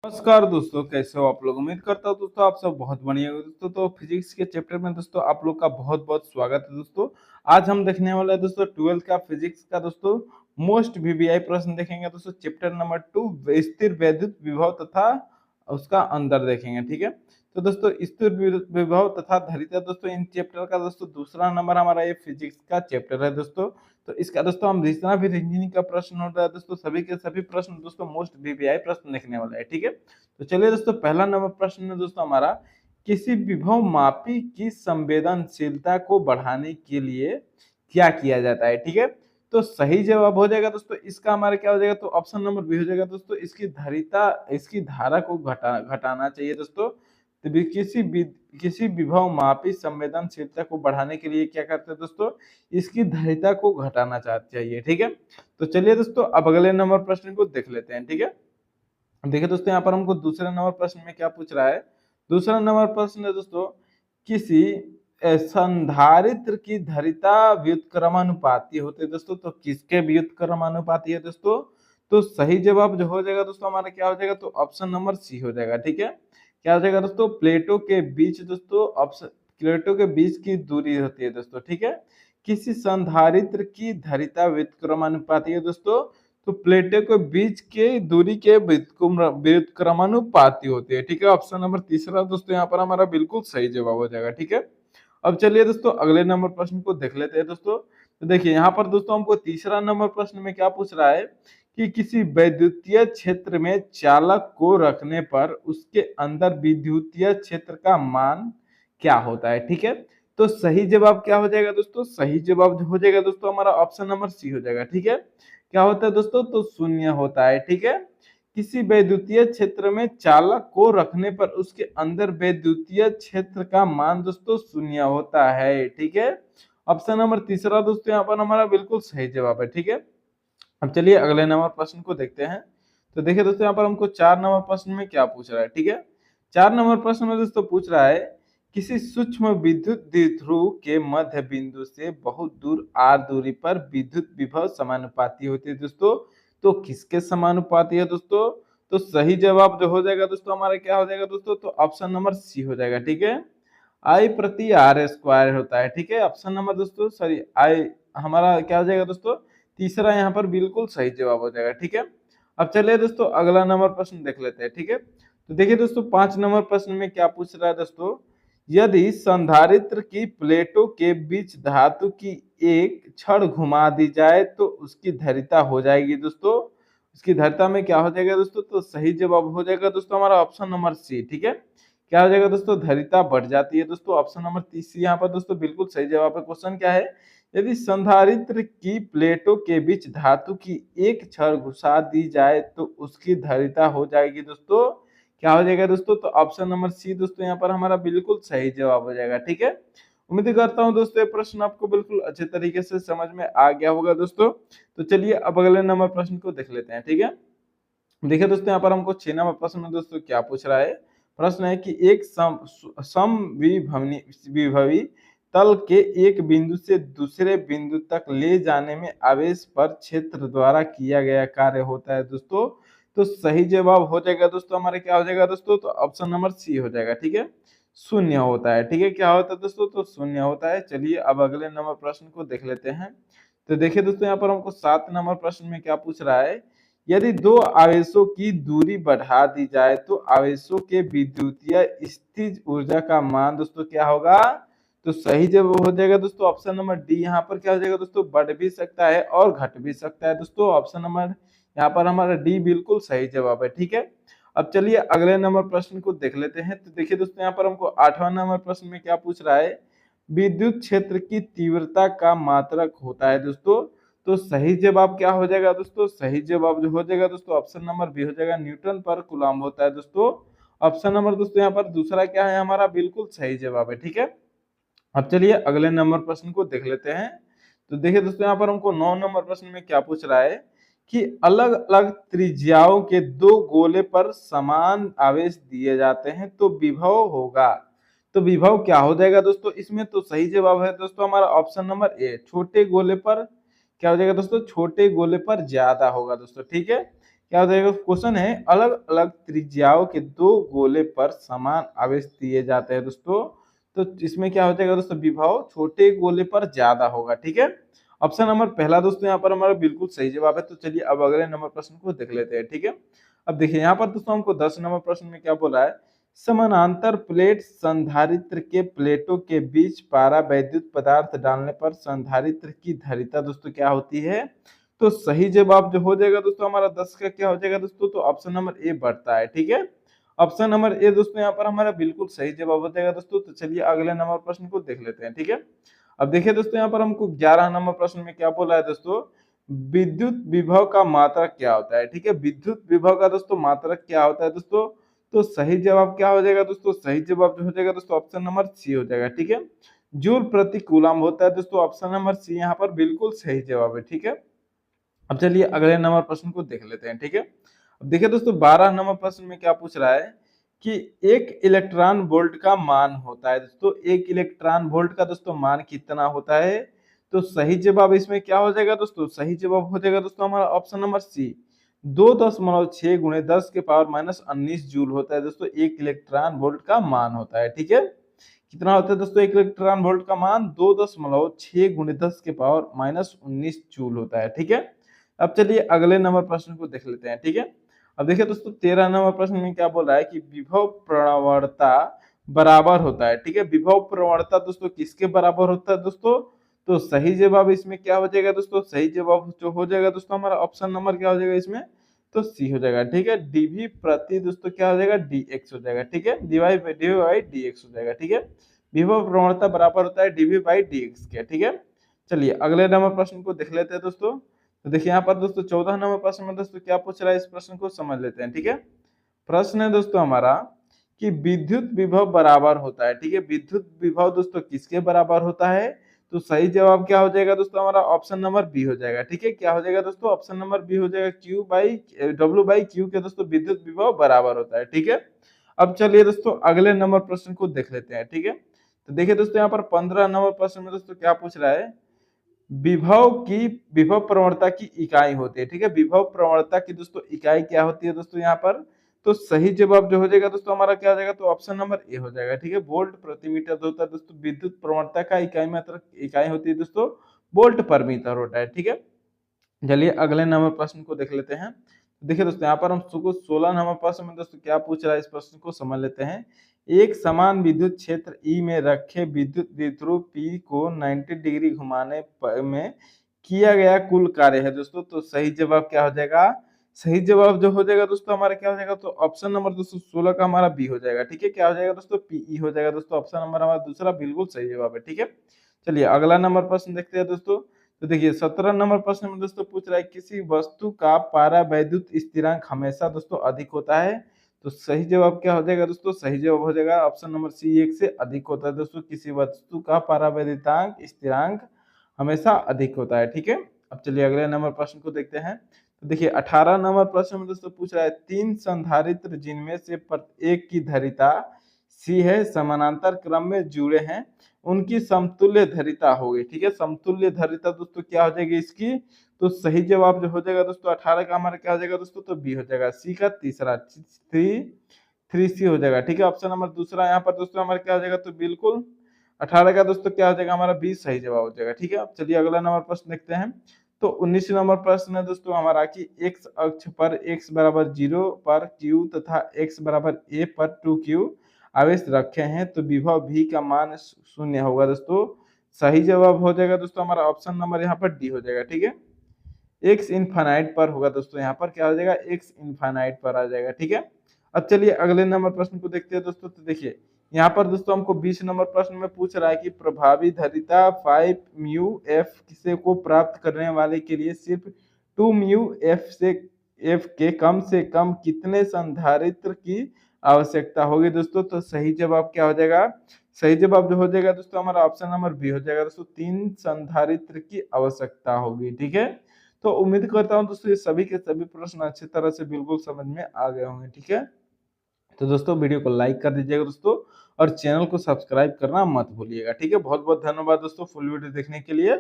नमस्कार दोस्तों, कैसे हो आप लोग। उम्मीद करता हूँ दोस्तों आप सब बहुत बढ़िया हो दोस्तों। तो फिजिक्स के चैप्टर में दोस्तों आप लोग का बहुत बहुत स्वागत है दोस्तों। आज हम देखने वाला है दोस्तों 12th का फिजिक्स का दोस्तों मोस्ट वीवीआई प्रश्न देखेंगे दोस्तों। चैप्टर नंबर 2 स्थिर वैद्युत विभव तथा उसका अंदर देखेंगे, ठीक है। तो दोस्तों स्थिर विभव तथा धारिता दोस्तों इन चैप्टर का दोस्तों दूसरा नंबर हमारा ये फिजिक्स का चैप्टर है दोस्तों। तो इसका दोस्तों हम जितना भी रीजनिंग का प्रश्न होता है दोस्तों सभी के सभी प्रश्न दोस्तों मोस्ट वीवीआई प्रश्न देखने वाला है, ठीक है। तो चलिए दोस्तों पहला नंबर प्रश्न है दोस्तों हमारा, किसी विभव मापी की संवेदनशीलता को बढ़ाने के लिए क्या किया जाता है, ठीक है। तो सही जवाब हो जाएगा दोस्तों इसका हमारा क्या हो जाएगा, तो ऑप्शन नंबर बी हो जाएगा दोस्तों। इसकी धारा को घटाना चाहिए दोस्तों। तो किसी विभव मापी संवेदनशीलता को बढ़ाने के लिए क्या करते हैं दोस्तों, इसकी धारिता को घटाना चाहिए, ठीक है। तो चलिए दोस्तों अब अगले नंबर प्रश्न को देख लेते हैं, ठीक है। देखिए दोस्तों यहाँ पर हमको दूसरे नंबर प्रश्न में क्या पूछ रहा है। दूसरा नंबर प्रश्न है दोस्तों, किसी संधारित्र की धारिता व्युत्क्रमानुपाती होते हैं दोस्तों। तो किसके व्युत्क्रमानुपाती है दोस्तों, तो सही जवाब जो हो जाएगा दोस्तों हमारा क्या हो जाएगा, तो ऑप्शन नंबर सी हो जाएगा, ठीक है। क्या हो जाएगा दोस्तों, प्लेटों के बीच दोस्तों ऑप्शन प्लेटों के बीच की दूरी होती है दोस्तों, ठीक है। किसी संधारित्र की धारिता व्युत्क्रमानुपाती है दोस्तों, तो प्लेटों के बीच के दूरी के व्युत्क्रमानुपाती होती है, ठीक है। ऑप्शन नंबर तीसरा दोस्तों यहाँ पर हमारा बिल्कुल सही जवाब हो जाएगा, ठीक है। अब चलिए दोस्तों अगले नंबर प्रश्न को देख लेते हैं दोस्तों। तो देखिए यहाँ पर दोस्तों हमको तीसरा नंबर प्रश्न में क्या पूछ रहा है कि किसी वैद्युतीय क्षेत्र में चालक को रखने पर उसके अंदर विद्युतीय क्षेत्र का मान क्या होता है, ठीक है। तो सही जवाब क्या हो जाएगा दोस्तों, सही जवाब हो जाएगा दोस्तों हमारा ऑप्शन नंबर सी हो जाएगा, ठीक है। क्या होता है दोस्तों, तो शून्य होता है, ठीक है। किसी वैद्युतीय क्षेत्र में चालक को रखने पर उसके अंदर वैद्युतीय क्षेत्र का मान दोस्तों शून्य होता है, ठीक है। ऑप्शन नंबर तीसरा दोस्तों यहाँ पर हमारा बिल्कुल सही जवाब है, ठीक है। अब चलिए अगले नंबर प्रश्न को देखते हैं। तो देखिए दोस्तों यहाँ पर हमको 4 नंबर प्रश्न में क्या पूछ रहा है, ठीक है। 4 नंबर प्रश्न में दोस्तों पूछ रहा है, किसी सूक्ष्म विद्युत द्विध्रुव के मध्य बिंदु से बहुत दूर r दूरी पर विद्युत विभव समानुपाती होती है दोस्तों। तो किसके समानुपाती है दोस्तों, तो सही जवाब जो हो जाएगा दोस्तों हमारा क्या हो जाएगा दोस्तों, तो ऑप्शन नंबर सी हो जाएगा, ठीक है। I प्रति आर स्क्वायर होता है, ठीक है। ऑप्शन नंबर दोस्तों सॉरी आई हमारा क्या हो जाएगा दोस्तों, तीसरा यहाँ पर बिल्कुल सही जवाब हो जाएगा, ठीक है। अब चलिए दोस्तों अगला नंबर प्रश्न देख लेते हैं, ठीक है। तो देखिए दोस्तों 5 नंबर प्रश्न में क्या पूछ रहा है दोस्तों, यदि संधारित्र की प्लेटों के बीच धातु की एक छड़ घुमा दी जाए तो उसकी धारिता हो जाएगी दोस्तों। उसकी धारिता में क्या हो जाएगा दोस्तों, तो सही जवाब हो जाएगा दोस्तों हमारा ऑप्शन नंबर सी, ठीक है। क्या हो जाएगा दोस्तों, धारिता बढ़ जाती है दोस्तों। ऑप्शन नंबर तीसरी यहाँ पर दोस्तों बिल्कुल सही जवाब है। क्वेश्चन क्या है, यदि संधारित्र की प्लेटों के बीच धातु की एक छड़ घुसा दी जाए तो उसकी धारिता हो जाएगी दोस्तों, क्या हो जाएगा दोस्तों, तो ऑप्शन नंबर सी दोस्तों यहाँ पर हमारा बिल्कुल सही जवाब हो जाएगा, ठीक है। उम्मीद करता हूँ दोस्तों ये प्रश्न आपको बिल्कुल अच्छे तरीके से समझ में आ गया होगा दोस्तों। तो चलिए अब अगले नंबर प्रश्न को देख लेते हैं, ठीक है। देखिए दोस्तों यहाँ पर हमको 6 नंबर प्रश्न में दोस्तों क्या पूछ रहा है। प्रश्न है कि एक समविभवी तल के एक बिंदु से दूसरे बिंदु तक ले जाने में आवेश पर क्षेत्र द्वारा किया गया कार्य होता है दोस्तों। तो सही जवाब हो जाएगा दोस्तों हमारे क्या हो जाएगा दोस्तों, तो ऑप्शन नंबर सी हो जाएगा, ठीक है। शून्य होता है, ठीक है। क्या होता है दोस्तों, तो शून्य होता है। चलिए अब अगले नंबर प्रश्न को देख लेते हैं। तो देखिए दोस्तों यहाँ पर हमको 7 नंबर प्रश्न में क्या पूछ रहा है, यदि दो आवेशों की दूरी बढ़ा दी जाए तो आवेशों के विद्युतीय स्थिज ऊर्जा का मान दोस्तों क्या होगा, तो सही जवाब हो जाएगा दोस्तों ऑप्शन नंबर डी। यहाँ पर क्या हो जाएगा दोस्तों, बढ़ भी सकता है और घट भी सकता है दोस्तों। ऑप्शन नंबर यहाँ पर हमारा डी बिल्कुल सही जवाब है, ठीक है। अब चलिए अगले नंबर प्रश्न को देख लेते हैं। तो देखिए दोस्तों यहाँ पर हमको 8वां नंबर प्रश्न में क्या पूछ रहा है, विद्युत क्षेत्र की तीव्रता का मात्रक होता है दोस्तों। तो सही जवाब क्या हो जाएगा दोस्तों, सही जवाब जो हो जाएगा दोस्तों ऑप्शन नंबर बी हो जाएगा, न्यूटन पर कूलम्ब होता है दोस्तों। ऑप्शन नंबर दोस्तों यहाँ पर दूसरा क्या है हमारा बिल्कुल सही जवाब है, ठीक है। अब चलिए अगले नंबर प्रश्न को देख लेते हैं। तो देखिए दोस्तों यहाँ पर हमको 9 नंबर प्रश्न में क्या पूछ रहा है कि अलग अलग त्रिज्याओं के दो गोले पर समान आवेश दिए जाते हैं तो विभव होगा। तो विभव क्या हो जाएगा दोस्तों इसमें, तो सही जवाब है दोस्तों हमारा ऑप्शन नंबर ए, छोटे गोले पर क्या हो जाएगा दोस्तों, छोटे गोले पर ज्यादा होगा दोस्तों, ठीक है। क्या हो जाएगा, क्वेश्चन है अलग अलग त्रिज्याओं के दो गोले पर समान आवेश दिए जाते हैं दोस्तों, तो इसमें क्या हो जाएगा दोस्तों, विभव छोटे गोले पर ज्यादा होगा। ठीक है, ऑप्शन नंबर पहला दोस्तों यहाँ पर हमारा बिल्कुल सही जवाब है। तो चलिए अब अगले नंबर प्रश्न को देख लेते हैं। ठीक है, अब देखिए यहाँ पर दोस्तों हमको 10 नंबर प्रश्न में क्या बोला है, समानांतर प्लेट संधारित्र के प्लेटों के बीच पारा वैद्युत पदार्थ डालने पर संधारित्र की धारिता दोस्तों क्या होती है। तो सही जवाब जो हो जाएगा दोस्तों हमारा 10 का क्या हो जाएगा दोस्तों, तो ऑप्शन नंबर ए बढ़ता है। ठीक है, ऑप्शन नंबर ए दोस्तों यहाँ पर हमारा बिल्कुल सही जवाब हो जाएगा दोस्तों। तो चलिए अगले नंबर प्रश्न को देख लेते हैं। ठीक है, अब देखिए दोस्तों यहाँ पर हमको 11 नंबर प्रश्न में क्या बोला है दोस्तों, विद्युत विभव का मात्रक क्या होता है। ठीक है, विद्युत विभव का दोस्तों मात्रक क्या होता है दोस्तों, तो सही जवाब क्या हो जाएगा दोस्तों, सही जवाब जो हो जाएगा दोस्तों ऑप्शन नंबर सी हो जाएगा। ठीक है, जूल प्रति कूलम होता है दोस्तों, ऑप्शन नंबर सी यहाँ पर बिल्कुल सही जवाब है। ठीक है, अब चलिए अगले नंबर प्रश्न को देख लेते हैं। ठीक है, अब देखिए दोस्तों 12 नंबर प्रश्न में क्या पूछ रहा है कि एक इलेक्ट्रॉन वोल्ट का मान होता है दोस्तों, एक इलेक्ट्रॉन वोल्ट का दोस्तों मान कितना होता है। तो सही जवाब इसमें क्या हो जाएगा दोस्तों, सही जवाब हो जाएगा दोस्तों हमारा ऑप्शन नंबर सी, 2.6 गुणे 10 के पावर माइनस 19 जूल होता है दोस्तों, एक इलेक्ट्रॉन वोल्ट का मान होता है। ठीक है, कितना होता है दोस्तों, एक इलेक्ट्रॉन वोल्ट का मान 2.6 गुणे 10 के पावर माइनस 19 जूल होता है। ठीक है, अब चलिए अगले नंबर प्रश्न को देख लेते हैं। ठीक है, अब देखिए दोस्तों 13 नंबर प्रश्न में क्या बोला है कि विभव प्रवणता बराबर होता है। ठीक है, विभव प्रवणता दोस्तों किसके बराबर होता है दोस्तों, तो सही जवाब इसमें क्या हो जाएगा दोस्तों, सही जवाब जो हो जाएगा दोस्तों हमारा ऑप्शन नंबर क्या हो जाएगा इसमें, तो सी हो जाएगा। ठीक है, डीवी प्रति दोस्तों क्या हो जाएगा, डीएक्स हो जाएगा। ठीक है, डीवाई बाई डीएक्स हो जाएगा। ठीक है, विभव प्रवणता बराबर होता है डीवी बाई डीएक्स के। ठीक है, चलिए अगले नंबर प्रश्न को देख लेते हैं दोस्तों। तो देखिए यहाँ पर दोस्तों 14 नंबर प्रश्न में दोस्तों क्या पूछ रहा है, इस प्रश्न को समझ लेते हैं। ठीक है, प्रश्न है दोस्तों हमारा कि विद्युत विभव बराबर होता है। ठीक है, विद्युत विभव दोस्तों किसके बराबर होता है, तो सही जवाब क्या हो जाएगा दोस्तों हमारा ऑप्शन नंबर बी हो जाएगा। ठीक है, क्या हो जाएगा दोस्तों, ऑप्शन नंबर बी हो जाएगा, डब्ल्यू बाई क्यू के दोस्तों विद्युत विभव बराबर होता है। ठीक है, अब चलिए दोस्तों अगले नंबर प्रश्न को देख लेते हैं। ठीक है, तो देखिए दोस्तों यहाँ पर 15 नंबर प्रश्न में दोस्तों क्या पूछ रहा है, विभव प्रवणता की इकाई होती है। ठीक है, विभव प्रवणता की दोस्तों इकाई क्या होती है दोस्तों यहाँ पर, तो सही जवाब जो हो जाएगा दोस्तों हमारा क्या हो जाएगा, तो ऑप्शन नंबर ए हो जाएगा। ठीक है, वोल्ट प्रति मीटर होता है दोस्तों, विद्युत प्रवणता का इकाई मात्रक इकाई होती है दोस्तों वोल्ट पर मीटर होता है। ठीक है, चलिए अगले नंबर प्रश्न को देख लेते हैं। देखिए दोस्तों यहाँ पर हम 16 नंबर प्रश्न में दोस्तों क्या पूछ रहा है, इस प्रश्न को समझ लेते हैं। एक समान विद्युत क्षेत्र ई में रखे विद्युत द्विध्रुव पी को 90 डिग्री घुमाने में किया गया कुल कार्य है दोस्तों। तो सही जवाब क्या हो जाएगा, सही जवाब जो हो जाएगा दोस्तों हमारा क्या हो जाएगा, तो ऑप्शन नंबर दोस्तों 16 का हमारा बी हो जाएगा। ठीक है, क्या हो जाएगा दोस्तों, पीई हो जाएगा दोस्तों, ऑप्शन नंबर हमारा दूसरा बिल्कुल सही जवाब है। ठीक है, चलिए अगला नंबर प्रश्न देखते हैं दोस्तों। तो देखिए 17 नंबर प्रश्न में दोस्तों पूछ रहा है किसी वस्तु का पारावैद्युत स्थिरांक हमेशा दोस्तों अधिक होता है। तो सही जवाब क्या हो जाएगा दोस्तों, सही जवाब हो जाएगा ऑप्शन नंबर सी, 1 से अधिक होता है दोस्तों, किसी वस्तु का पारावैद्युतांक स्थिरांक हमेशा अधिक होता है। ठीक है, अब चलिए अगले नंबर प्रश्न को देखते हैं। तो देखिए 18 नंबर प्रश्न में दोस्तों पूछ रहा है तीन संधारित्र जिनमें से प्रत्येक की धारिता सी है, समानांतर क्रम में जुड़े हैं, उनकी समतुल्य धारिता होगी। ठीक है, समतुल्य धारिता दोस्तों क्या हो जाएगी इसकी, तो सही जवाब जो हो जाएगा दोस्तों 18 का हमारा क्या हो जाएगा दोस्तों, तो बी हो जाएगा, सी का तीसरा, थ्री सी हो जाएगा। ठीक है, ऑप्शन नंबर दूसरा यहाँ पर दोस्तों हमारा क्या हो जाएगा, तो बिल्कुल 18 का दोस्तों क्या हो जाएगा हमारा बी सही जवाब हो जाएगा। ठीक है, अब चलिए अगला नंबर प्रश्न देखते हैं। तो 19 नंबर प्रश्न है दोस्तों हमारा कि x अक्ष पर x बराबर 0 पर q तथा x बराबर a पर 2q आवेश रखे हैं, तो विभव v का मान शून्य होगा दोस्तों। सही जवाब हो जाएगा दोस्तों हमारा ऑप्शन नंबर यहाँ पर डी हो जाएगा। ठीक है, x इनफाइनाइट पर होगा दोस्तों, यहाँ पर क्या हो जाएगा, x इनफाइनाइट पर आ जाएगा। ठीक है, अब चलिए अगले नंबर प्रश्न को देखते हैं दोस्तों। तो देखिए यहाँ पर दोस्तों हमको 20 नंबर प्रश्न में पूछ रहा है कि प्रभावी धारिता 5 म्यू एफ से को प्राप्त करने वाले के लिए सिर्फ 2 म्यू एफ के कम से कम कितने संधारित्र की आवश्यकता होगी दोस्तों। तो सही जवाब क्या हो जाएगा, सही जवाब जो हो जाएगा दोस्तों हमारा ऑप्शन नंबर बी हो जाएगा दोस्तों, 3 संधारित्र की आवश्यकता होगी। ठीक है, तो उम्मीद करता हूं दोस्तों ये सभी के सभी प्रश्न अच्छी तरह से बिल्कुल समझ में आ गए होंगे। ठीक है, तो दोस्तों वीडियो को लाइक कर दीजिएगा दोस्तों, और चैनल को सब्सक्राइब करना मत भूलिएगा। ठीक है, बहुत बहुत धन्यवाद दोस्तों फुल वीडियो देखने के लिए।